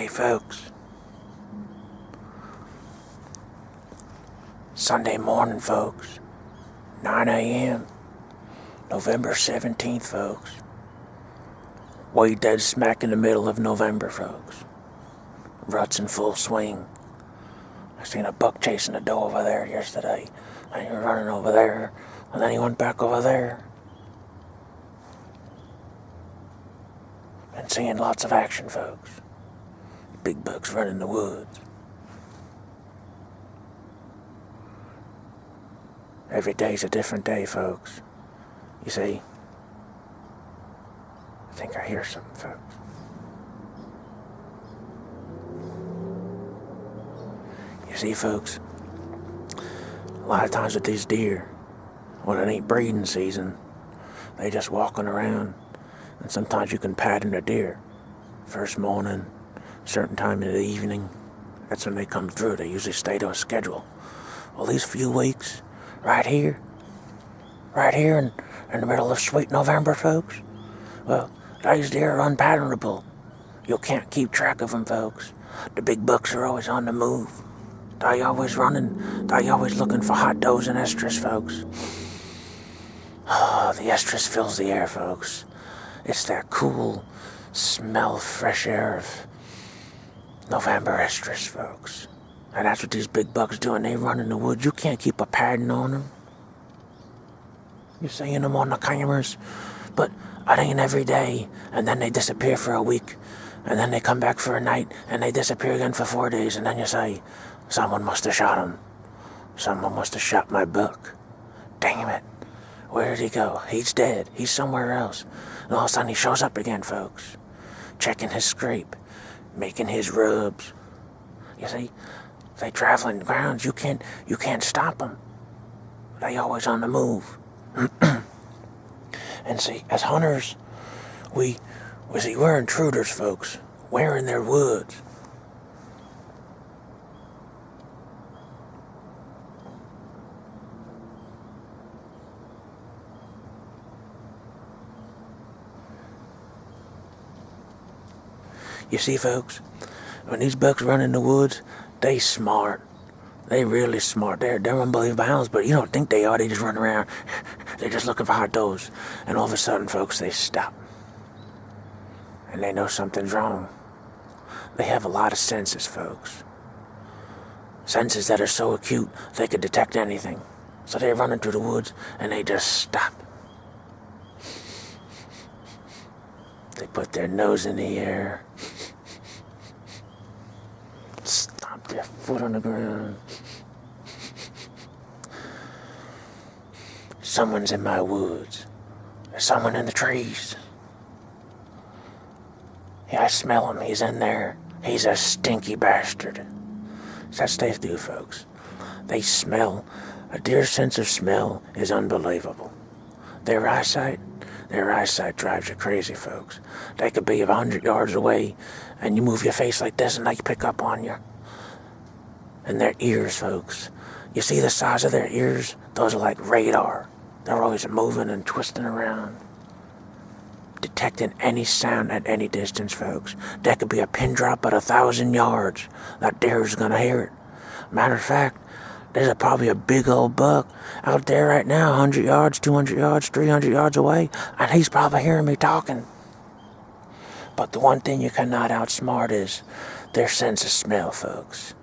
Hey folks, Sunday morning folks, 9 a.m., November 17th folks. Way dead smack in the middle of November folks. Rut's in full swing. I seen a buck chasing a doe over there yesterday, and he was running over there, and then he went back over there. Been seeing lots of action folks. Big bucks running the woods. Every day's a different day, folks. You see? I think I hear something, folks. You see, folks, a lot of times with these deer, when it ain't breeding season, they just walking around, and sometimes you can pattern a deer. First morning, certain time in the evening, that's when they come through. They usually stay to a schedule. Well, these few weeks, right here in the middle of sweet November, folks, well, these deer are unpatternable. You can't keep track of them, folks. The big bucks are always on the move. They always running. They always looking for hot does and estrus, folks. Oh, the estrus fills the air, folks. It's that cool smell of fresh air of November estrus, folks. And that's what these big bucks doing. They run in the woods. You can't keep a pattern on them. You're seeing them on the cameras, but it ain't every day. And then they disappear for a week, and then they come back for a night, and they disappear again for 4 days. And then you say, someone must have shot him. Someone must have shot my buck. Damn it. Where did he go? He's dead. He's somewhere else. And all of a sudden he shows up again, folks. Checking his scrape. Making his rubs. You see? They traveling grounds. You can't stop them. They always on the move. And see, as hunters, we're intruders, folks. We're in their woods. You see, folks, when these bucks run in the woods, they smart. They really smart. They're unbelievable hounds, but you don't think they are. They just run around. They're just looking for hot does. And all of a sudden, folks, they stop. And they know something's wrong. They have a lot of senses, folks. Senses that are so acute, they could detect anything. So they're running through the woods, and they just stop. They put their nose in the air. Stomp their foot on the ground. Someone's in my woods. There's someone in the trees. Yeah, I smell him. He's in there. He's a stinky bastard. That's what they do, folks. They smell. A deer's sense of smell is unbelievable. Their eyesight drives you crazy, folks. They could be 100 yards away, and you move your face like this, and they pick up on you. And their ears, folks. You see the size of their ears? Those are like radar. They're always moving and twisting around. Detecting any sound at any distance, folks. That could be a pin drop at 1,000 yards. That deer's gonna hear it. Matter of fact, there's probably a big old buck out there right now, 100 yards, 200 yards, 300 yards away, and he's probably hearing me talking. But the one thing you cannot outsmart is their sense of smell, folks.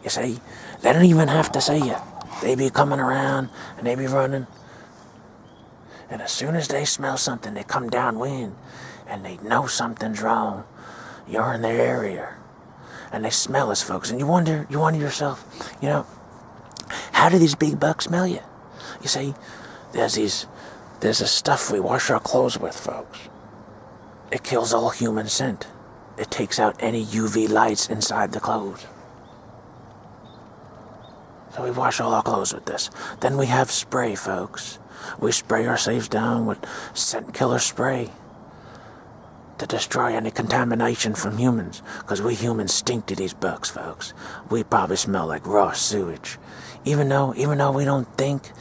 You see, they don't even have to see you. They be coming around, and they be running. And as soon as they smell something, they come downwind, and they know something's wrong. You're in their area. And they smell us, folks. And you wonder yourself, how do these big bucks smell you? You see, there's this stuff we wash our clothes with, folks. It kills all human scent. It takes out any UV lights inside the clothes. So we wash all our clothes with this. Then we have spray, folks. We spray ourselves down with scent killer spray to destroy any contamination from humans, because we humans stink to these bucks, folks. We probably smell like raw sewage. Even though we don't think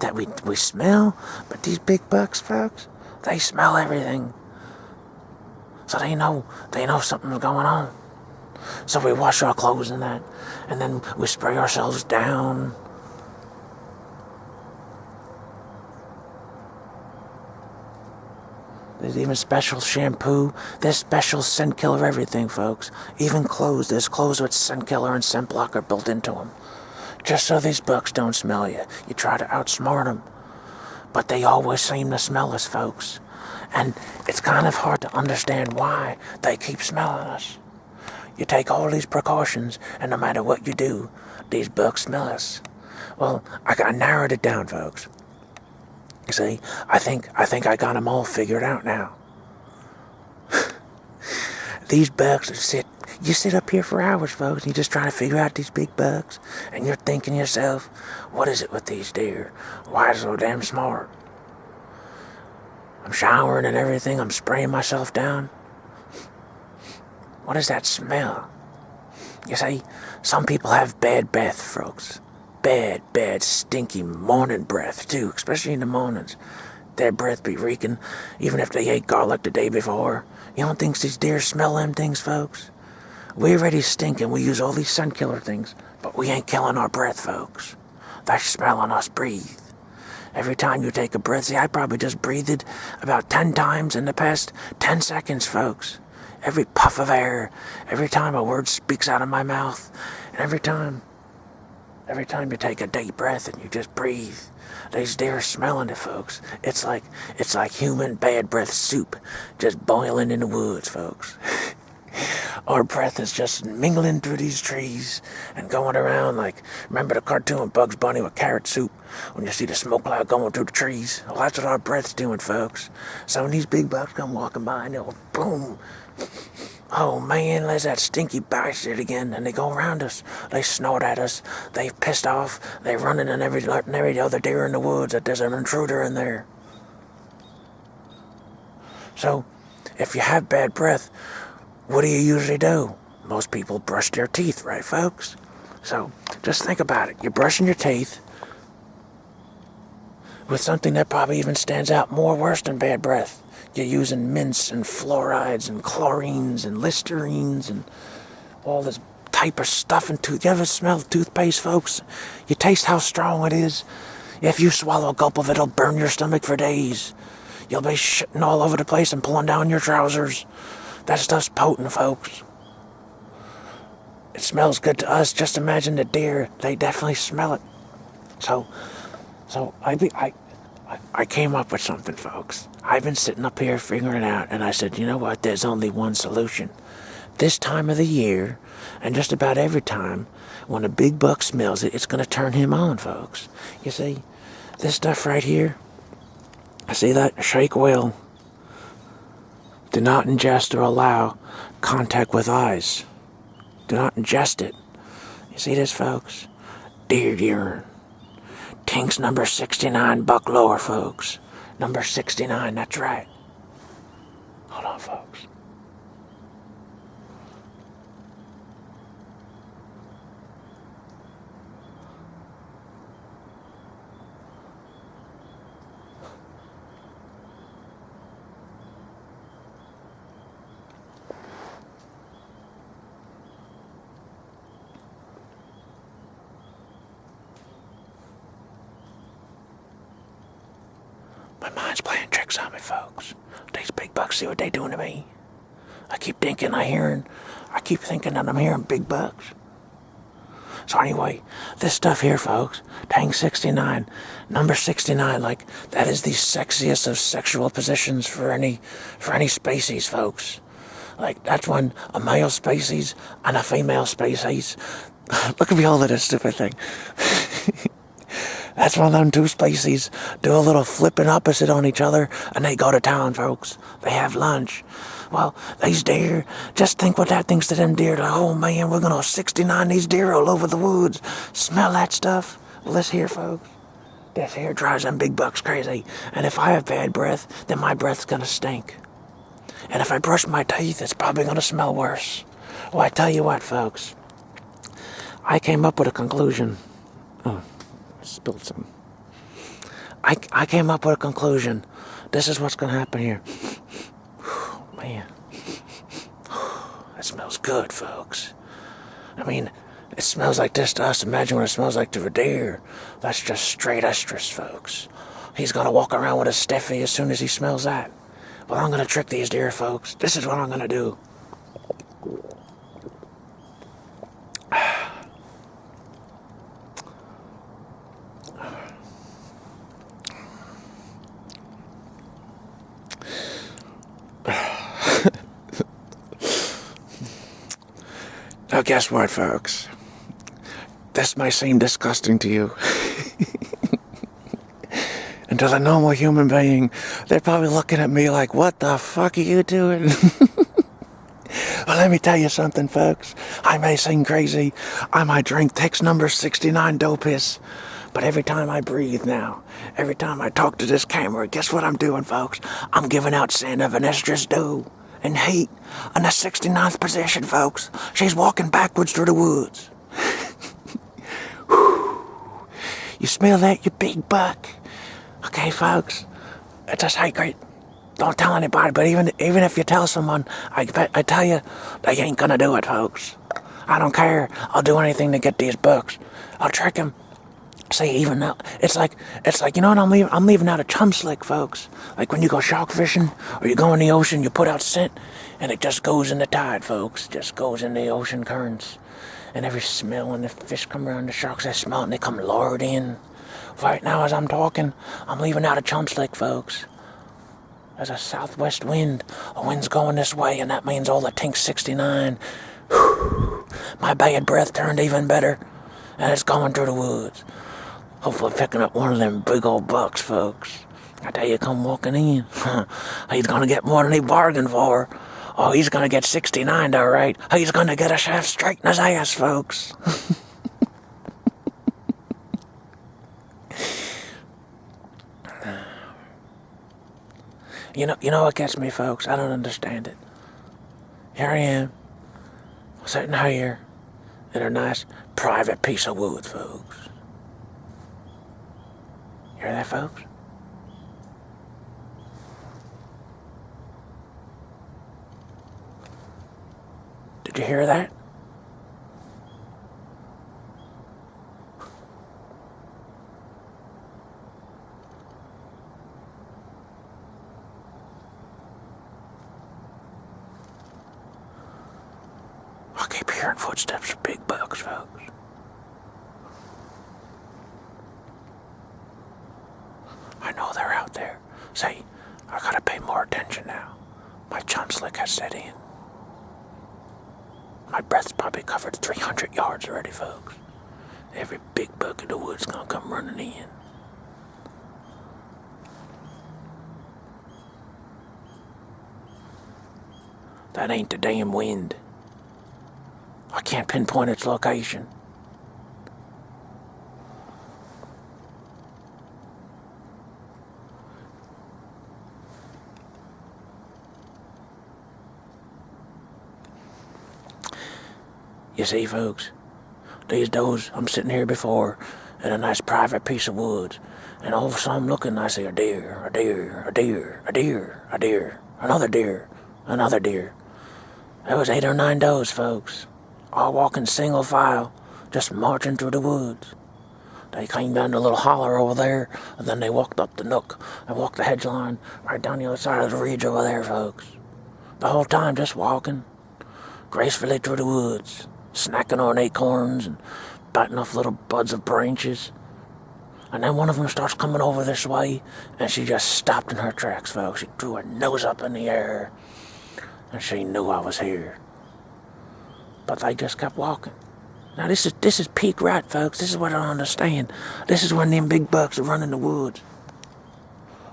that we smell, but these big bucks, folks, they smell everything. So they know something's going on. So we wash our clothes in that, and then we spray ourselves down. There's even special shampoo. There's special scent killer everything, folks. Even clothes. There's clothes with scent killer and scent blocker built into them. Just so these bugs don't smell you. You try to outsmart them. But they always seem to smell us, folks. And it's kind of hard to understand why they keep smelling us. You take all these precautions, and no matter what you do, these bugs smell us. Well, I narrowed it down, folks. You see, I think I got them all figured out now. These bugs you sit up here for hours, folks, and you're just trying to figure out these big bugs, and you're thinking to yourself, what is it with these deer? Why are they so damn smart? I'm showering and everything, I'm spraying myself down. What is that smell? You see, some people have bad breath, folks. Bad, stinky morning breath, too, especially in the mornings. Their breath be reeking, even if they ate garlic the day before. You don't think these deer smell them things, folks? We already stink and we use all these scent killer things, but we ain't killing our breath, folks. They're smelling us breathe. Every time you take a breath, see, I probably just breathed about 10 times in the past 10 seconds, folks. Every puff of air, every time a word speaks out of my mouth, and every time you take a deep breath and you just breathe, these deer are smelling it, folks. It's like human bad breath soup just boiling in the woods, folks. Our breath is just mingling through these trees and going around like, remember the cartoon Bugs Bunny with carrot soup? When you see the smoke cloud going through the trees? Well, that's what our breath's doing, folks. So when these big bugs come walking by and they'll boom, oh man, there's that stinky bastard again, and they go around us. They snort at us. They pissed off. They running in every other deer in the woods that there's an intruder in there. So, if you have bad breath, what do you usually do? Most people brush their teeth, right, folks? So, just think about it. You're brushing your teeth with something that probably even stands out more worse than bad breath. You're using mints and fluorides and chlorines and listerines and all this type of stuff in tooth. You ever smell toothpaste, folks? You taste how strong it is. If you swallow a gulp of it, it'll burn your stomach for days. You'll be shitting all over the place and pulling down your trousers. That stuff's potent, folks. It smells good to us. Just imagine the deer. They definitely smell it. So I came up with something, folks. I've been sitting up here figuring it out, and I said, you know what? There's only one solution. This time of the year, and just about every time, when a big buck smells it, it's going to turn him on, folks. You see, this stuff right here, I see that? Shake well. Do not ingest or allow contact with eyes. Do not ingest it. You see this, folks? Deer urine. Tink's number 69 buck lower, folks. Number 69, that's right. Hold on, folks. My mind's playing tricks on me, folks. These big bucks, see what they doing to me? I keep thinking that I'm hearing big bucks. So anyway, this stuff here, folks, Tank 69, number 69, like, that is the sexiest of sexual positions for any species, folks. Like, that's when a male species and a female species, look at me holding this stupid thing. That's when them two species do a little flipping opposite on each other, and they go to town, folks. They have lunch. Well, these deer, just think what that thinks to them deer. Like, oh man, we're gonna 69 these deer all over the woods. Smell that stuff? Well, this here, folks, this here drives them big bucks crazy. And if I have bad breath, then my breath's gonna stink. And if I brush my teeth, it's probably gonna smell worse. Well, I tell you what, folks, I came up with a conclusion. Oh. Spilled some. I came up with a conclusion. This is what's going to happen here. Man. That smells good. good, folks. I mean, it smells like this to us. Imagine what it smells like to a deer. That's just straight estrus, folks. He's going to walk around with a stiffy as soon as he smells that. Well, I'm going to trick these deer, folks. This is what I'm going to do. Now, guess what, folks? This may seem disgusting to you. And to the normal human being, they're probably looking at me like, what the fuck are you doing? Well, let me tell you something, folks. I may seem crazy. I might drink Tex number 69 dope piss. But every time I breathe now, every time I talk to this camera, guess what I'm doing, folks? I'm giving out scent of an estrus doe and heat in the 69th position, folks. She's walking backwards through the woods. You smell that, you big buck? Okay, folks, it's a secret. Don't tell anybody, but even if you tell someone, I tell you, they ain't gonna do it, folks. I don't care. I'll do anything to get these bucks. I'll trick them. See, even now, it's like you know what? I'm leaving out a chum slick, folks. Like when you go shark fishing or you go in the ocean, you put out scent, and it just goes in the tide, folks. Just goes in the ocean currents, and every smell when the fish come around, the sharks they smell it and they come lured in. Right now, as I'm talking, I'm leaving out a chum slick, folks. There's a southwest wind. A wind's going this way, and that means all the Tink 69. My bad breath turned even better, and it's going through the woods. Hopefully picking up one of them big old bucks, folks. I tell you, come walking in. He's gonna get more than he bargained for. Oh, he's gonna get 69, all right. He's gonna get a shaft straight in his ass, folks. You know what gets me, folks? I don't understand it. Here I am, sitting here in a nice private piece of woods, folks. Hear that, folks? Did you hear that? I keep hearing footsteps of big bucks, folks. I know they're out there. See, I gotta pay more attention now. My chum slick has set in. My breath's probably covered 300 yards already, folks. Every big buck in the woods gonna come running in. That ain't the damn wind. I can't pinpoint its location. You see, folks, these does, I'm sitting here before in a nice private piece of woods, and all of a sudden I'm looking and I see a deer, a deer, a deer, a deer, a deer, another deer, another deer. There was 8 or 9 does, folks, all walking single file, just marching through the woods. They came down the little holler over there, and then they walked up the nook and walked the hedge line right down the other side of the ridge over there, folks. The whole time just walking gracefully through the woods, snacking on acorns and biting off little buds of branches. And then one of them starts coming over this way, and she just stopped in her tracks, folks. She threw her nose up in the air, and she knew I was here. But they just kept walking. Now this is peak right, folks. This is what I don't understand. This is when them big bucks are running the woods.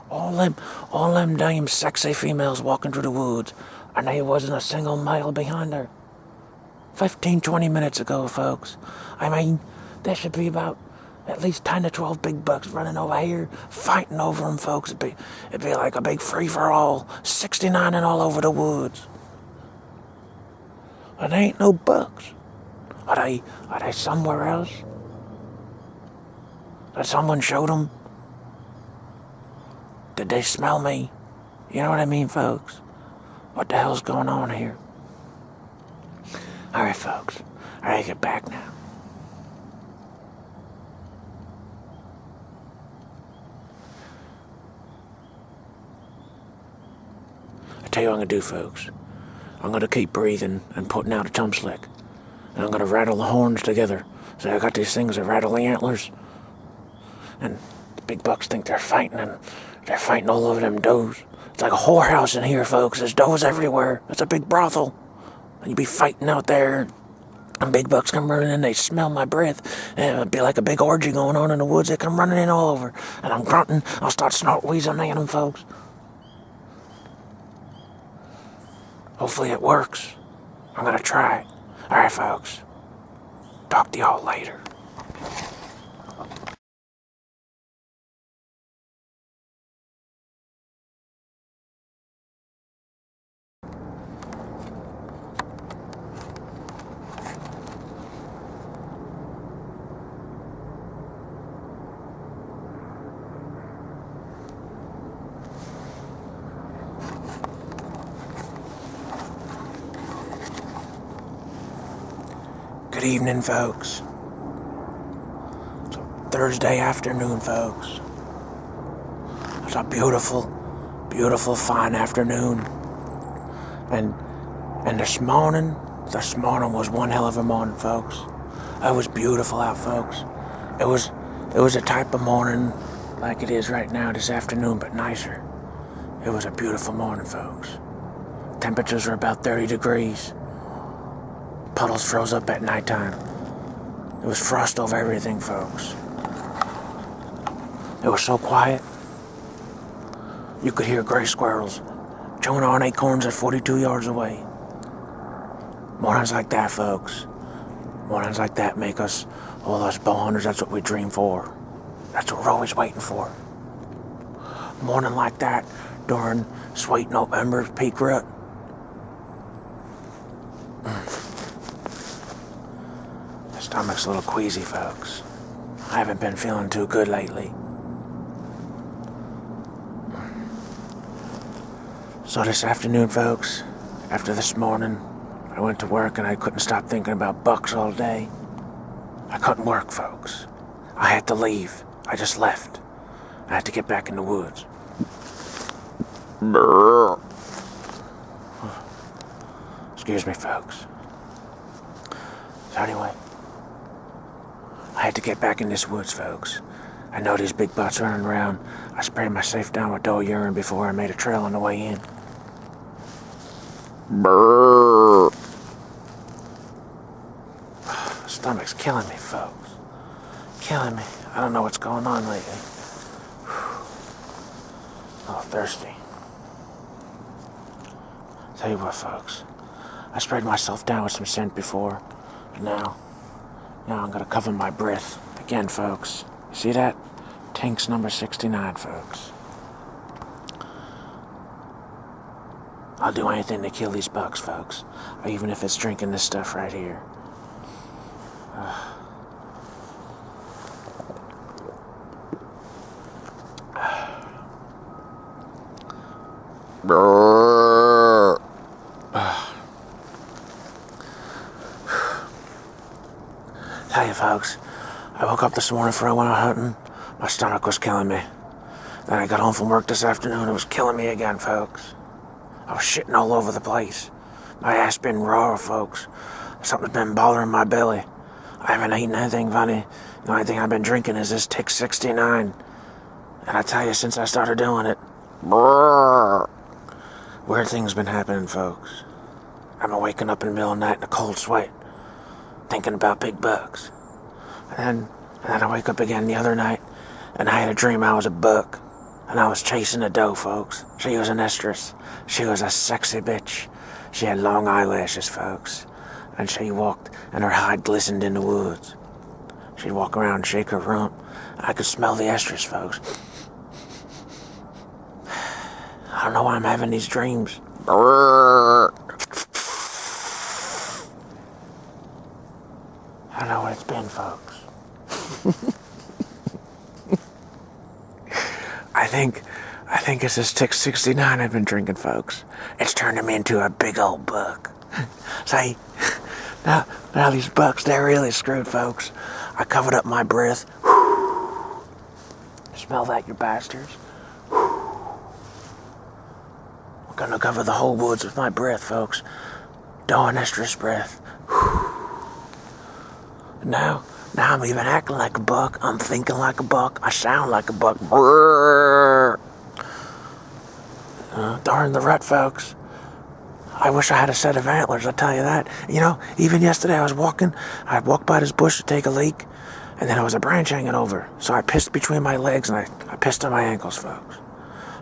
All them damn sexy females walking through the woods, and there wasn't a single male behind her. 15, 20 minutes ago, folks. I mean, there should be about at least 10 to 12 big bucks running over here, fighting over them, folks. It'd be like a big free-for-all, 69 and all over the woods. And there ain't no bucks. Are they somewhere else? Did someone show them? Did they smell me? You know what I mean, folks? What the hell's going on here? Alright, folks. I gotta get back now. I tell you what I'm gonna do, folks. I'm gonna keep breathing and putting out a tum slick. And I'm gonna rattle the horns together. So I got these things that rattle the antlers. And the big bucks think they're fighting, and they're fighting all over them does. It's like a whorehouse in here, folks. There's does everywhere. It's a big brothel. And you be fighting out there, and big bucks come running in, they smell my breath, and it'd be like a big orgy going on in the woods. They come running in all over, and I'm grunting. I'll start snort wheezing at them, folks. Hopefully it works. I'm gonna try. Alright, folks. Talk to y'all later. Good evening, folks. It's a Thursday afternoon, folks. It's a beautiful, beautiful, fine afternoon. And this morning was one hell of a morning, folks. It was beautiful out, folks. It was a type of morning like it is right now this afternoon, but nicer. It was a beautiful morning, folks. Temperatures were about 30 degrees. Puddles froze up at nighttime. There was frost over everything, folks. It was so quiet. You could hear gray squirrels chewing on acorns at 42 yards away. Mornings like that, folks. Mornings like that make us, all us bow hunters, that's what we dream for. That's what we're always waiting for. A morning like that during sweet November's peak rut. My stomach's a little queasy, folks. I haven't been feeling too good lately. So this afternoon, folks, after this morning, I went to work and I couldn't stop thinking about bucks all day. I couldn't work, folks. I had to leave. I just left. I had to get back in the woods. Excuse me, folks. So anyway, I had to get back in this woods, folks. I know these big butts running around. I sprayed my safe down with doe urine before I made a trail on the way in. Brrr. Stomach's killing me, folks. Killing me. I don't know what's going on lately. Oh, thirsty. Tell you what, folks. I sprayed myself down with some scent before. But now I'm gonna cover my breath. Again, folks. You see that? Tank's number 69, folks. I'll do anything to kill these bucks, folks. Even if it's drinking this stuff right here. Tell you, folks, I woke up this morning before I went out hunting. My stomach was killing me. Then I got home from work this afternoon. It was killing me again, folks. I was shitting all over the place. My ass been raw, folks. Something's been bothering my belly. I haven't eaten anything funny. The only thing I've been drinking is this Tick 69. And I tell you, since I started doing it, weird things been happening, folks. I've been waking up in the middle of the night in a cold sweat, thinking about big bucks. And then I wake up again the other night, and I had a dream I was a buck, and I was chasing a doe, folks. She was an estrus. She was a sexy bitch. She had long eyelashes, folks, and she walked, and her hide glistened in the woods. She'd walk around and shake her rump. I could smell the estrus, folks. I don't know why I'm having these dreams. I don't know what it's been, folks. I think it's this Tick 69 I've been drinking, folks. It's turning me into a big old buck. See, Now these bucks, they're really screwed, folks. I covered up my breath. Smell that, you bastards. I'm gonna cover the whole woods with my breath, folks. Dawn estrus breath. Now I'm even acting like a buck. I'm thinking like a buck. I sound like a buck. Darn the rut, folks. I wish I had a set of antlers, I'll tell you that. You know, even yesterday I walked by this bush to take a leak, and then there was a branch hanging over. So I pissed between my legs, and I pissed on my ankles, folks.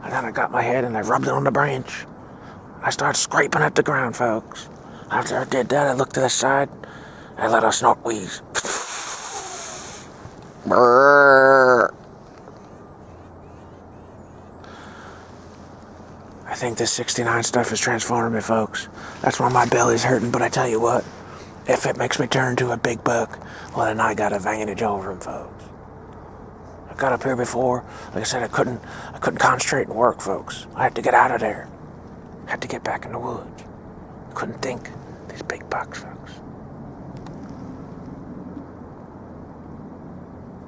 And then I got my head and I rubbed it on the branch. I started scraping at the ground, folks. After I did that, I looked to the side, and I let out a snort wheeze. I think this 69 stuff is transforming me, folks. That's why my belly's hurting, but I tell you what, if it makes me turn into a big buck, well then I got advantage over him, folks. I got up here before, like I said, I couldn't concentrate and work, folks. I had to get out of there. I had to get back in the woods. I couldn't think. These big bucks, folks.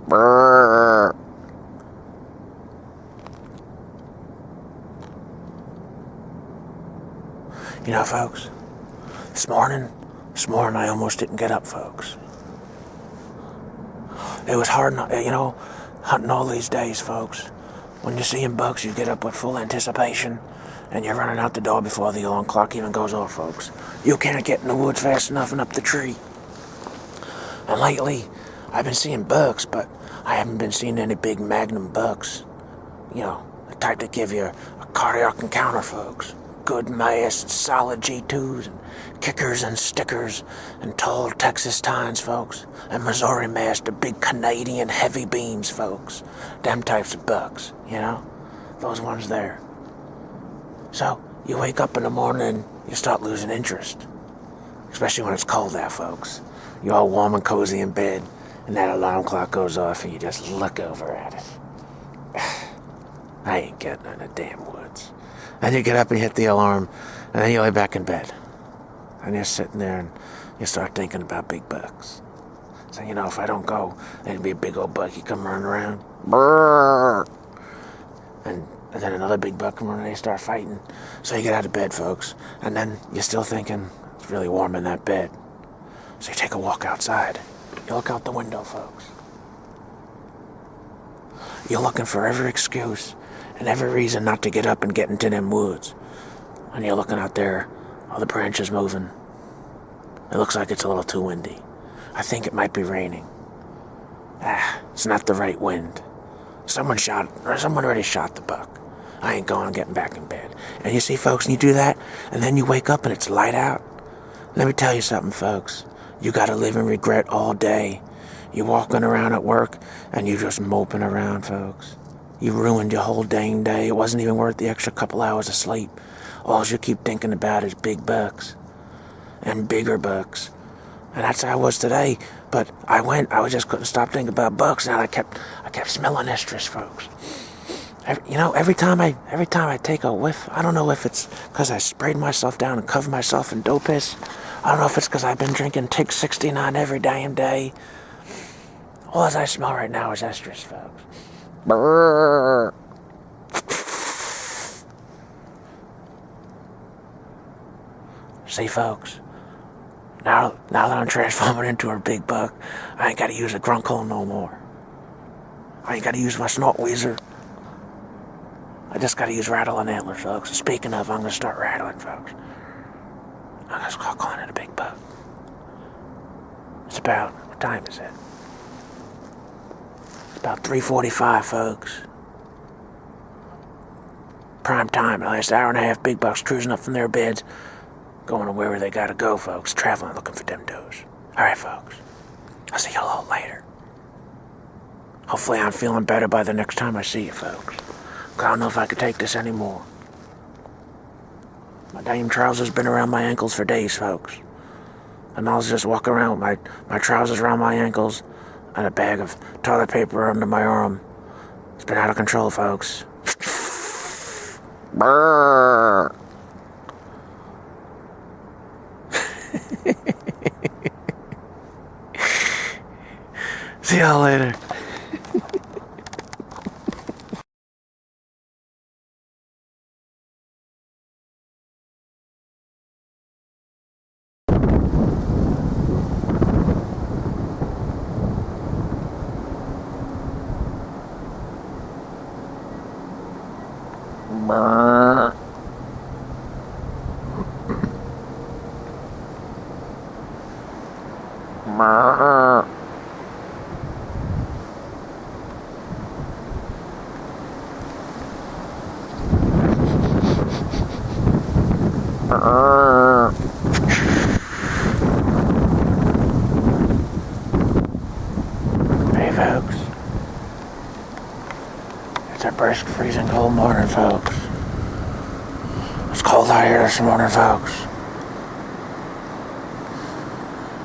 Brrr. You know, folks, this morning I almost didn't get up, folks. It was hard, hunting all these days, folks. When you're seeing bucks, you get up with full anticipation, and you're running out the door before the alarm clock even goes off, folks. You can't get in the woods fast enough and up the tree. And lately, I've been seeing bucks, but I haven't been seeing any big magnum bucks. You know, the type that give you a cardiac encounter, folks. Good massed, solid G2s, and kickers and stickers, and tall Texas tines, folks. And Missouri massed, the big Canadian heavy beams, folks. Them types of bucks, you know? Those ones there. So, you wake up in the morning and you start losing interest. Especially when it's cold out, folks. You're all warm and cozy in bed, and that alarm clock goes off and you just look over at it. I ain't getting in the damn woods. Then you get up and hit the alarm, and then you lay back in bed. And you're sitting there and you start thinking about big bucks. So, you know, if I don't go, there'd be a big old buck, you come running around. Brrr! And then another big buck come running, and they start fighting. So you get out of bed, folks, and then you're still thinking, it's really warm in that bed. So you take a walk outside. You look out the window, folks. You're looking for every excuse and every reason not to get up and get into them woods. And you're looking out there, all the branches moving. It looks like it's a little too windy. I think it might be raining. It's not the right wind. Someone already shot the buck. I ain't going getting back in bed. And you see, folks, and you do that, and then you wake up and it's light out. Let me tell you something, folks. You gotta live in regret all day. You walking around at work, and you just moping around, folks. You ruined your whole dang day. It wasn't even worth the extra couple hours of sleep. All you keep thinking about is big bucks. And bigger bucks. And that's how I was today. But I just couldn't stop thinking about bucks, and I kept smelling estrus, folks. Every time I take a whiff, I don't know if it's because I sprayed myself down and covered myself in dope piss. I don't know if it's because I've been drinking Tig 69 every damn day. All I smell right now is estrus, folks. Brrr. See, folks, now that I'm transforming into a big buck, I ain't got to use a grunkhole no more. I ain't got to use my snort wheezer. I just got to use rattling antlers, folks. Speaking of, I'm going to start rattling, folks. I'm going to start calling it a big buck. It's about, what time is it? It's about 3:45, folks. Prime time, the last hour and a half, big bucks cruising up from their beds, going to wherever they gotta go, folks, traveling, looking for them does. Alright, folks, I'll see you a little later. Hopefully I'm feeling better by the next time I see you, folks. I don't know if I could take this anymore. My damn trousers been around my ankles for days, folks. And I was just walking around with my trousers around my ankles and a bag of toilet paper under my arm. It's been out of control, folks. Brrr. See y'all later. Hey folks, it's a brisk, freezing cold morning, folks. It's cold out here this morning, folks.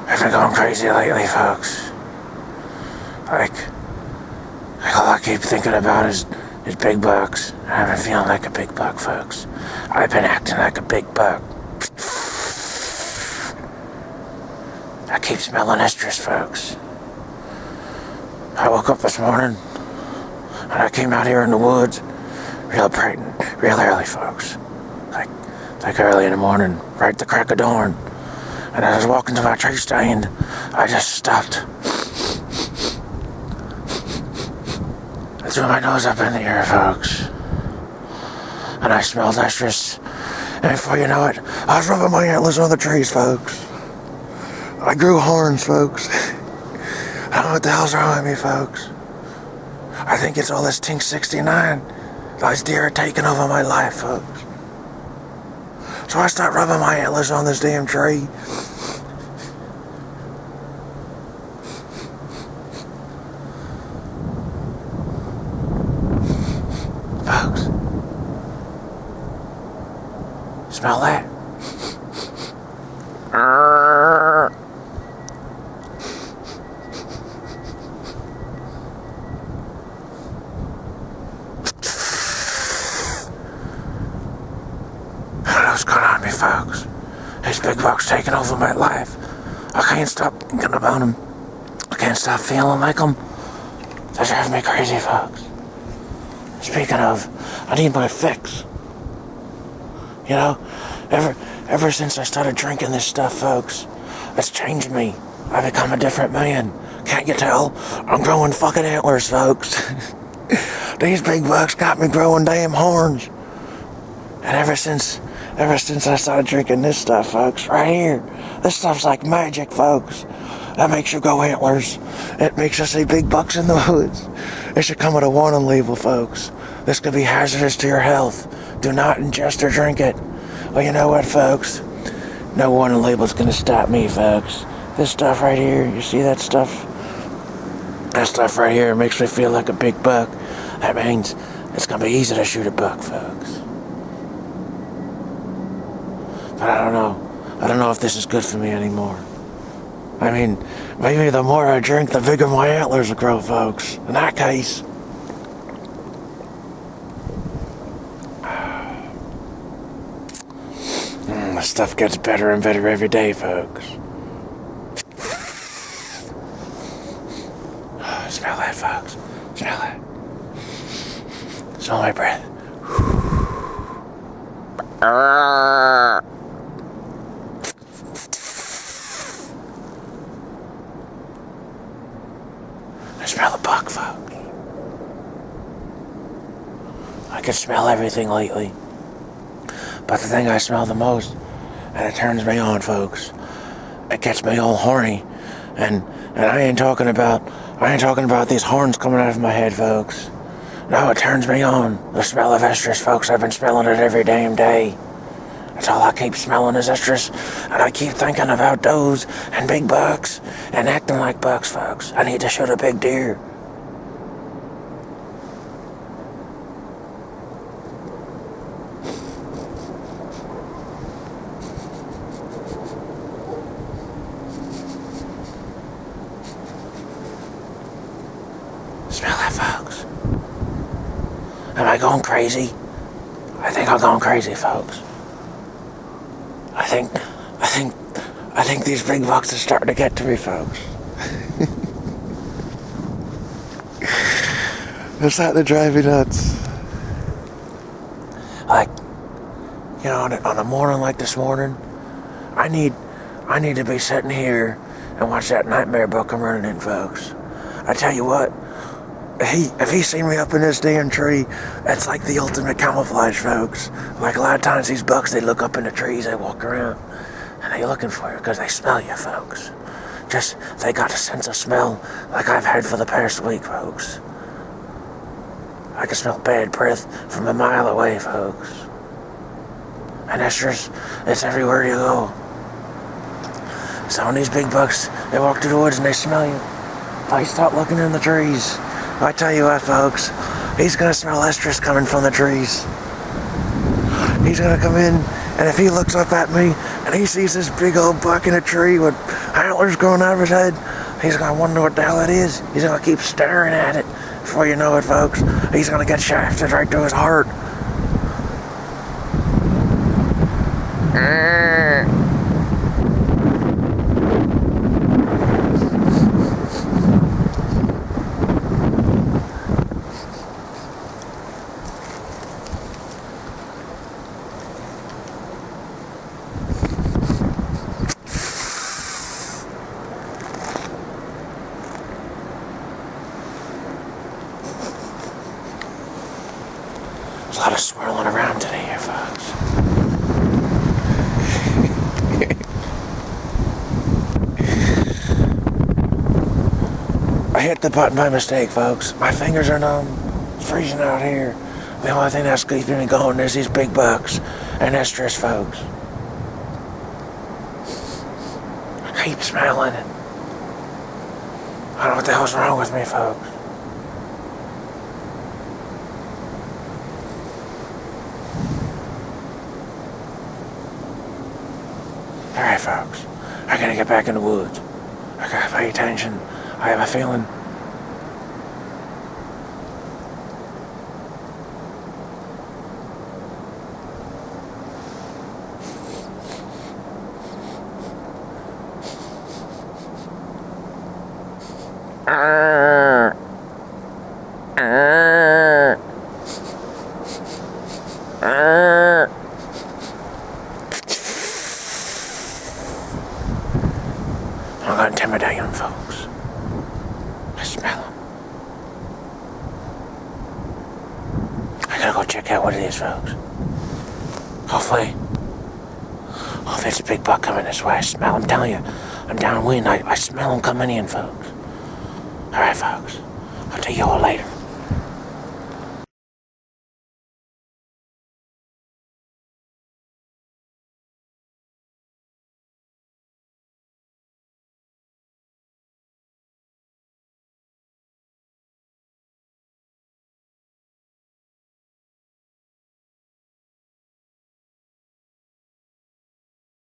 I've been going crazy lately, folks. Like all I keep thinking about is big bucks. I've been feeling like a big buck, folks. I've been acting like a big buck. I keep smelling estrus, folks. I woke up this morning and I came out here in the woods real bright and real early, folks. Like early in the morning, right at the crack of dawn. And as I was walking to my tree stand, I just stopped. I threw my nose up in the air, folks. And I smelled estrus. And before you know it, I was rubbing my antlers on the trees, folks. I grew horns, folks. I don't know what the hell's wrong with me, folks. I think it's all this Tink 69. Those deer are taking over my life, folks. So I start rubbing my antlers on this damn tree. Folks. Smell that? What's going on with me, folks? These big bucks taking over my life. I can't stop thinking about them. I can't stop feeling like them. They're driving me crazy, folks. Speaking of, I need my fix. You know, ever since I started drinking this stuff, folks, it's changed me. I've become a different man. Can't you tell? I'm growing fucking antlers, folks. These big bucks got me growing damn horns. And ever since I started drinking this stuff, folks, right here, this stuff's like magic, folks. That makes you grow antlers. It makes you see big bucks in the woods. It should come with a warning label, folks. This could be hazardous to your health. Do not ingest or drink it. Well, you know what, folks? No warning label's gonna stop me, folks. This stuff right here, you see that stuff? That stuff right here makes me feel like a big buck. That means it's gonna be easy to shoot a buck, folks. But I don't know. I don't know if this is good for me anymore. I mean, maybe the more I drink, the bigger my antlers will grow, folks. In that case. This stuff gets better and better every day, folks. Smell that, folks. Smell that. Smell my breath. I smell a buck, folks. I can smell everything lately. But the thing I smell the most, and it turns me on, folks, it gets me all horny. And I ain't talking about these horns coming out of my head, folks. No, it turns me on. The smell of estrus, folks. I've been smelling it every damn day. That's all I keep smelling is estrus. And I keep thinking about does and big bucks and acting like bucks, folks. I need to shoot a big deer. Smell that, folks. Am I going crazy? I think I'm going crazy, folks. I think these big bucks are starting to get to me, folks. It's starting to drive me nuts. Like, you know, on a morning like this morning, I need to be sitting here and watch that nightmare buck come running in, folks. I tell you what, if he seen me up in this damn tree, that's like the ultimate camouflage, folks. Like a lot of times these bucks, they look up in the trees, they walk around, and they looking for you because they smell you, folks. Just, they got a sense of smell like I've had for the past week, folks. I can smell bad breath from a mile away, folks. And it's everywhere you go. So when these big bucks, they walk through the woods and they smell you, they start looking in the trees. I tell you what, folks, he's gonna smell estrus coming from the trees. He's gonna come in, and if he looks up at me and he sees this big old buck in a tree with antlers growing out of his head, he's gonna wonder what the hell it is. He's gonna keep staring at it. Before you know it, folks, he's gonna get shafted right to his heart. There's a lot of swirling around today here, folks. I hit the button by mistake, folks. My fingers are numb. It's freezing out here. The only thing that's keeping me going is these big bucks and estrus, folks. I keep smelling it. I don't know what the hell's wrong with me, folks. Alright, folks. I gotta get back in the woods. I gotta pay attention. I have a feeling. I'm gonna intimidate him, folks. I smell him. I gotta go check out what it is, folks. Hopefully it's a big buck coming this way. I smell him. I'm telling you, I'm downwind. I smell him coming in, folks. Alright, folks. I'll tell you all later.